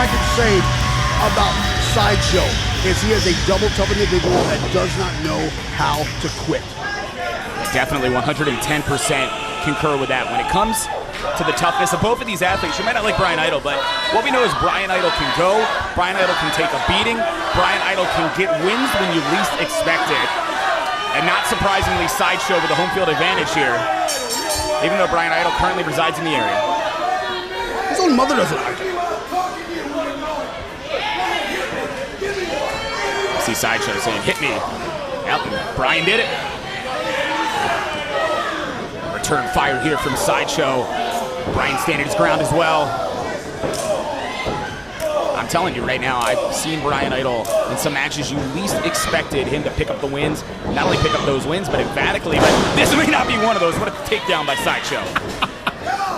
I can say about Sideshow is he is a double-tough individual that does not know how to quit. Definitely 110% concur with that. When it comes to the toughness of both of these athletes, you might not like Bryan Idol, but what we know is Bryan Idol can go, Bryan Idol can take a beating, Bryan Idol can get wins when you least expect it. And not surprisingly, Sideshow with the home field advantage here, even though Bryan Idol currently resides in the area. His own mother doesn't like it. See Sideshow saying, hit me. Yep, Bryan did it. Return fire here from Sideshow. Bryan standing his ground as well. I'm telling you right now, I've seen Bryan Idol in some matches you least expected him to pick up the wins. Not only pick up those wins, but emphatically. But this may not be one of those. What a takedown by Sideshow.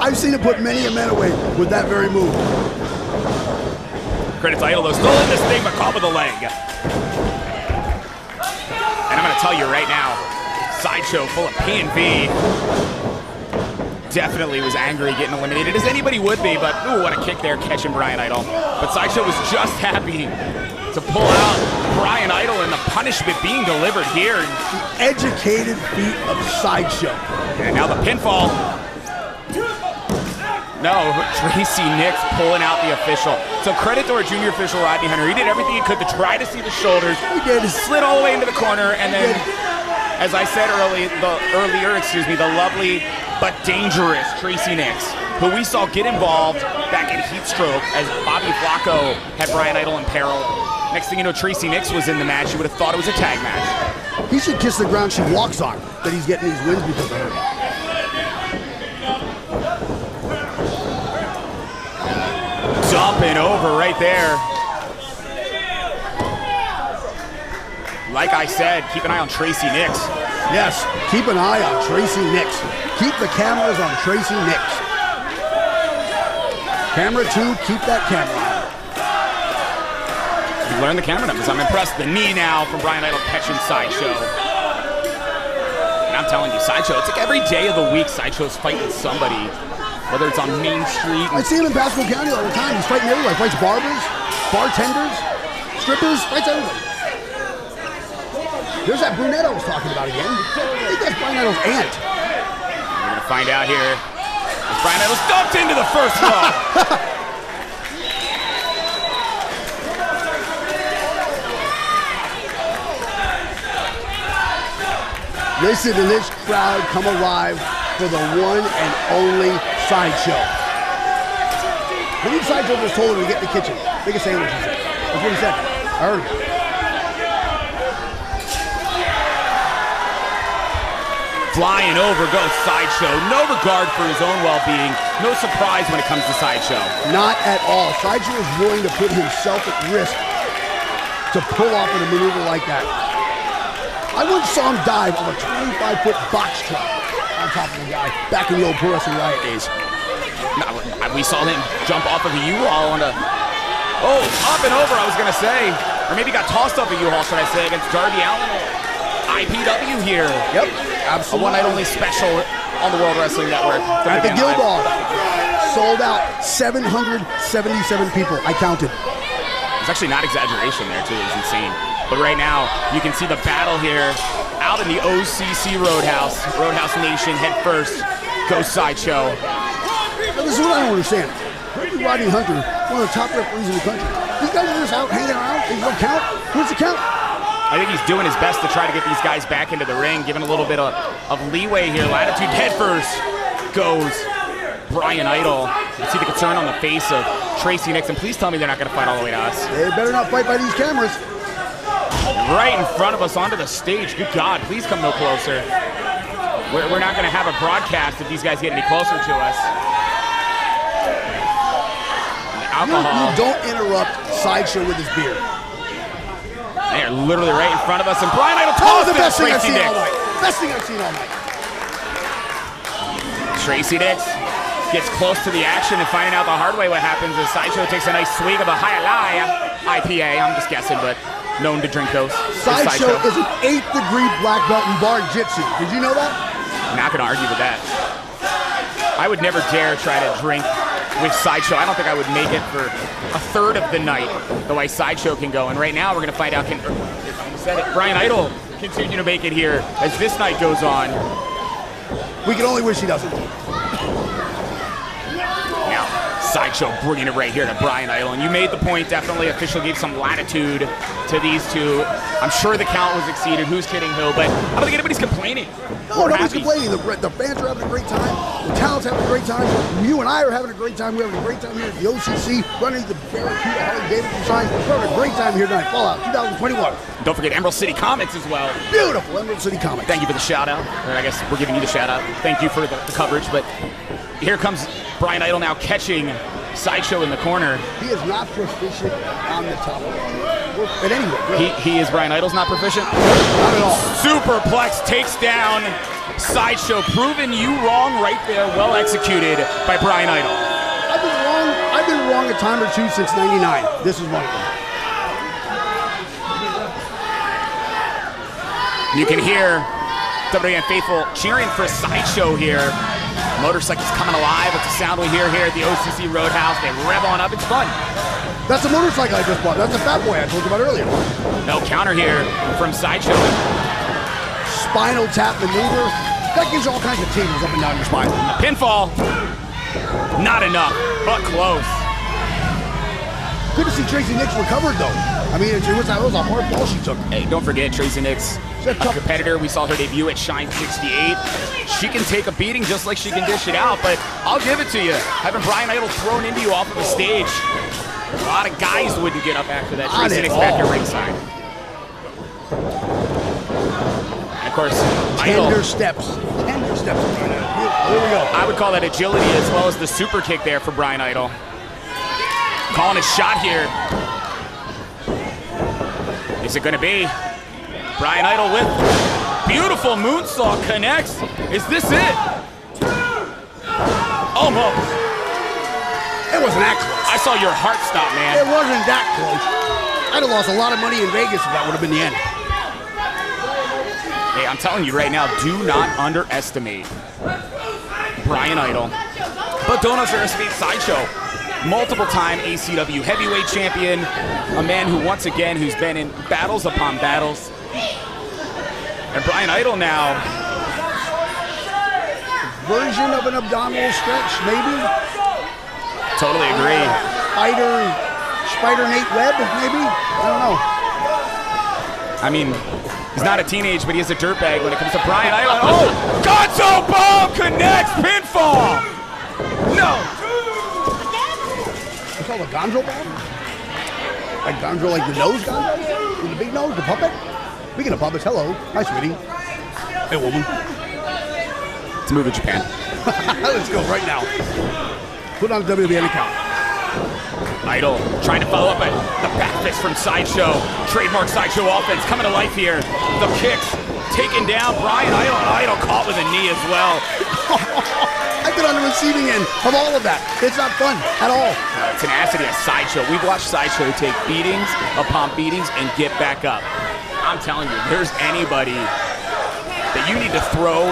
I've seen him put many a man away with that very move. Credit to Idol, though, still in this thing, but caught with a leg. And I'm going to tell you right now, Sideshow full of P&V. Definitely was angry getting eliminated, as anybody would be, but ooh, what a kick there catching Bryan Idol. But Sideshow was just happy to pull out Bryan Idol and the punishment being delivered here. The educated feet of Sideshow. And now the pinfall. No, Tracy Nyxx pulling out the official. So credit to our junior official, Rodney Hunter. He did everything he could to try to see the shoulders. He did. Slid all the way into the corner, and then, as I said earlier, the lovely but dangerous Tracy Nyxx, who we saw get involved back in Heat Stroke as Bobby Flacco had Bryan Idol in peril. Next thing you know, Tracy Nyxx was in the match. You would have thought it was a tag match. He should kiss the ground she walks on, that he's getting these wins because of her. Up and over right there. Like I said, keep an eye on Tracy Nyxx. Yes, keep an eye on Tracy Nyxx. Keep the cameras on Tracy Nyxx. Camera 2, keep that camera on. You learned the camera numbers. I'm impressed. The knee now from Bryan Idol catching Sideshow. And I'm telling you, Sideshow, it's like every day of the week, Sideshow's fighting somebody. Whether it's on Main Street. I see him in Pasco County all the time. He's fighting everywhere. Fights barbers, bartenders, strippers, fights everybody. There's that brunette I was talking about again. I think that's Bryan Idol's aunt. We're going to find out here. As Bryan Idol dumped into the first row. Listen to this crowd come alive for the one and only Sideshow. I think Sideshow just told him to get in the kitchen. Make a sandwich, he said. That's what he said. I heard him. Flying over goes Sideshow. No regard for his own well-being. No surprise when it comes to Sideshow. Not at all. Sideshow is willing to put himself at risk to pull off a maneuver like that. I once saw him dive on a 25-foot box truck on top of the guy back in the old Pro Wrestling Riot days. No, we saw him jump off of a U-Haul on a... Oh, up and over, I was going to say. Or maybe got tossed off a U-Haul, should I say, against Darby Allin. IPW here. Yep, absolutely. A one-night only special on the World Wrestling Network. At the Guild Bar. Sold out 777 people. I counted. It's actually not exaggeration there, too. It's insane. But right now, you can see the battle here out in the OCC Roadhouse. Roadhouse Nation head first. Go Sideshow. Now, this is what I don't understand. Rodney Hunter, one of the top referees in the country. These guys are just out hanging around. They don't count. Who's the count? I think he's doing his best to try to get these guys back into the ring, giving a little bit of leeway here. Latitude head first goes Bryan Idol. You see the concern on the face of Tracy Nyxx, and please tell me they're not going to fight all the way to us. They better not fight by these cameras. Right in front of us onto the stage. Good God, please come no closer. We're not going to have a broadcast if these guys get any closer to us. Alcohol. You don't interrupt Sideshow with his beer. They are literally right in front of us, and Bryan Idol tossed the best thing I've seen all Nyxx. night. Best thing I've seen all night. Tracy Nyxx gets close to the action, and finding out the hard way what happens is Sideshow takes a nice swig of a High IPA. I'm just guessing, but known to drink those. Sideshow is an 8th degree black belt in bar jitsu. Did you know that? I'm not going to argue with that. I would never dare try to drink with Sideshow. I don't think I would make it for a third of the night the way Sideshow can go. And right now we're going to find out, Bryan Idol continue to make it here as this night goes on. We can only wish he doesn't. Now, Sideshow bringing it right here to Bryan Idol. And you made the point, definitely official gave some latitude to these two. I'm sure the count was exceeded. Who's kidding who? But I don't think anybody's complaining. No, nobody's complaining. The fans are having a great time. The talent's having a great time. You and I are having a great time. We're having a great time here at the OCC, running the Barracuda Harley-Davidson sign. We're having a great time here tonight. Fallout 2021. Don't forget Emerald City Comics as well. Beautiful Emerald City Comics. Thank you for the shout out. Or I guess we're giving you the shout out. Thank you for the coverage. But here comes Bryan Idol now catching Sideshow in the corner. He is not proficient on the top. But anyway, really. He is Bryan Idol's not proficient? Not at all. Superplex takes down Sideshow, proving you wrong right there. Well executed by Bryan Idol. I've been wrong a time or two since '99. This is one of them. You can hear WWN faithful cheering for Sideshow here. Motorcycles coming alive. It's the sound we hear here at the OCC Roadhouse. They rev on up. It's fun. That's the motorcycle I just bought. That's the Fat Boy I told you about earlier. No counter here from Sideshow. Spinal tap maneuver. That gives you all kinds of tingles up and down your spine. Pinfall. Not enough, but close. Good to see Tracy Nyxx recovered, though. I mean, that was a hard ball she took. Hey, don't forget Tracy Nyxx, a competitor. We saw her debut at Shine 68. She can take a beating just like she can dish it out, but I'll give it to you. Having Bryan Idol thrown into you off of the stage, a lot of guys wouldn't get up after that. Tracy Nyxx back at ringside. And of course, Tender steps. Tender steps. Here we go. I would call that agility as well as the super kick there for Bryan Idol. Calling a shot here. Is it going to be? Bryan Idol with beautiful moonsault connects. Is this it? Almost. It wasn't that close. I saw your heart stop, man. It wasn't that close. I'd have lost a lot of money in Vegas if that would have been the end. Hey, I'm telling you right now, do not underestimate Bryan Idol. But don't underestimate Sideshow. Multiple-time ACW heavyweight champion, a man who once again who's been in battles upon battles. And Bryan Idol now. Version of an abdominal stretch, maybe? Totally agree. Spider Nate Webb, maybe? I don't know. I mean, he's not a teenage, but he is a dirtbag when it comes to Bryan Idol. Oh! Gonzo Bomb connects! Pinfall! No! It's called a Gonzo Bomb? Like Gonzo, like the nose Gonzo? With the big nose, the puppet? Speaking of puppets, hello. Hi, sweetie. Hey, woman. Let's move to Japan. Let's go right now. Put on the WWN account. Idol trying to follow up at the back fist from Sideshow. Trademark Sideshow offense coming to life here. The kicks taking down Bryan Idol, and Idol caught with a knee as well. I've been on the receiving end of all of that. It's not fun at all. Tenacity of Sideshow. We've watched Sideshow take beatings upon beatings and get back up. I'm telling you, there's anybody that you need to throw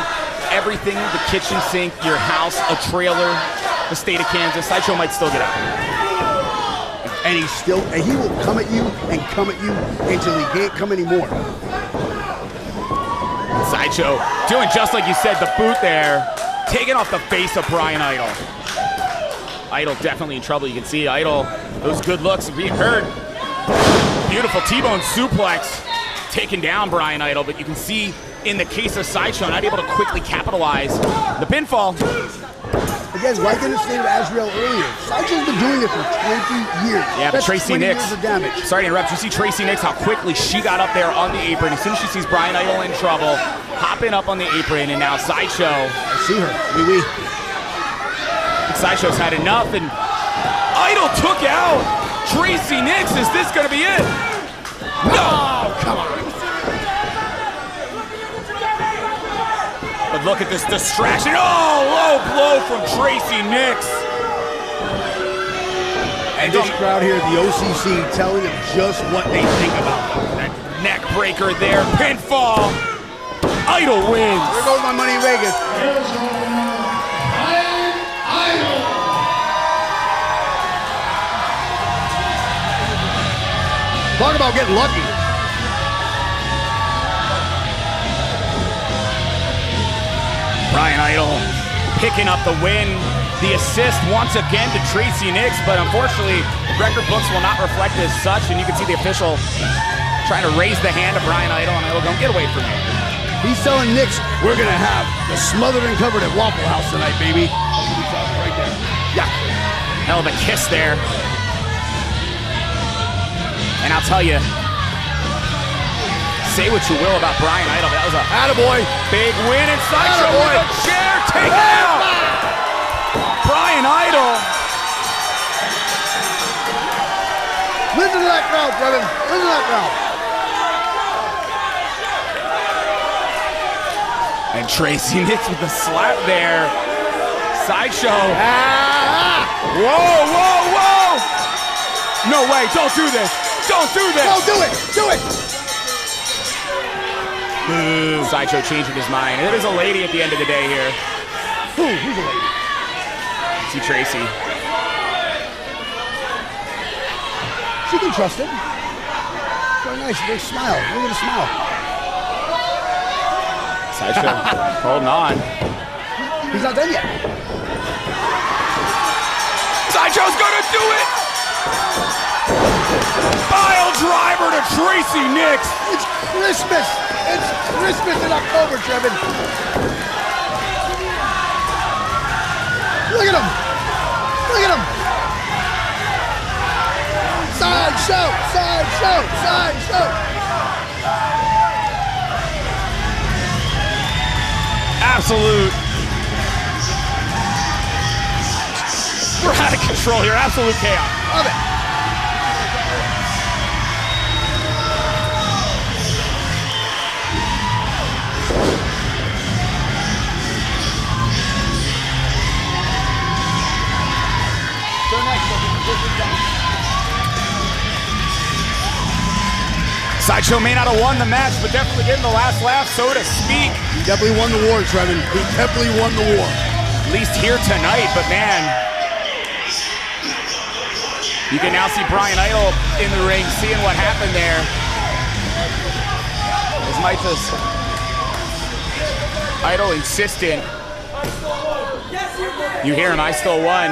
everything, the kitchen sink, your house, a trailer, the state of Kansas, Sideshow might still get up. And he will come at you and come at you until he can't come anymore. Sideshow doing just like you said, the boot there, taking off the face of Bryan Idol. Idol definitely in trouble. You can see Idol, those good looks being heard. Beautiful T-bone suplex, taking down Bryan Idol, but you can see in the case of Sideshow, not able to quickly capitalize. The pinfall. Again, like in the state of Azrael earlier, Sideshow's been doing it for 20 years. Yeah, but that's Tracy 20 Nyxx. years of damage. Sorry to interrupt. You see Tracy Nyxx, how quickly she got up there on the apron. As soon as she sees Bryan Idol in trouble, hopping up on the apron, and now Sideshow. I see her. Oui. Sideshow's had enough, and Idol took out Tracy Nyxx. Is this going to be it? No! Come on. But look at this distraction. Oh, low blow from Tracy Nyxx. And this crowd here at the OCC telling them just what they think about them. That neck breaker there. Pinfall. Idol wins. There goes my money in Vegas. Talk about getting lucky. Bryan Idol picking up the win. The assist once again to Tracy Nyxx, but unfortunately, record books will not reflect as such, and you can see the official trying to raise the hand of Bryan Idol, and Idol, don't get away from me. He's telling Nyxx, we're gonna have the smothered and covered at Waffle House tonight, baby. Right there. Yeah. Hell of a kiss there. And I'll tell you, say what you will about Bryan Idol, but that was a attaboy. Big win in Sideshow with a chair taken out. Bryan Idol. Listen to that crowd, Kevin. Listen to that crowd. And Tracy Nyxx with the slap there. Sideshow. Whoa, whoa, whoa! No way, don't do this. Don't do this. No, do it. Do it. Sideshow changing his mind. It is a lady at the end of the day here. Who's a lady? See Tracy. She can trust him. Very nice, very smile. Look at the smile. Sideshow holding on. He's not done yet. Sideshow's gonna do it! Pile driver to Tracy Nyxx. It's Christmas. It's Christmas in October, Trevin. Look at him. Look at him. Sideshow, sideshow, sideshow. Absolute. We're out of control here. Absolute chaos. Love it. Sideshow may not have won the match, but definitely getting the last laugh, so to speak. He definitely won the war, Trevin. He definitely won the war. At least here tonight, but man, you can now see Bryan Idol in the ring, seeing what happened there. This might just Idol insistent. You hear him, I still won.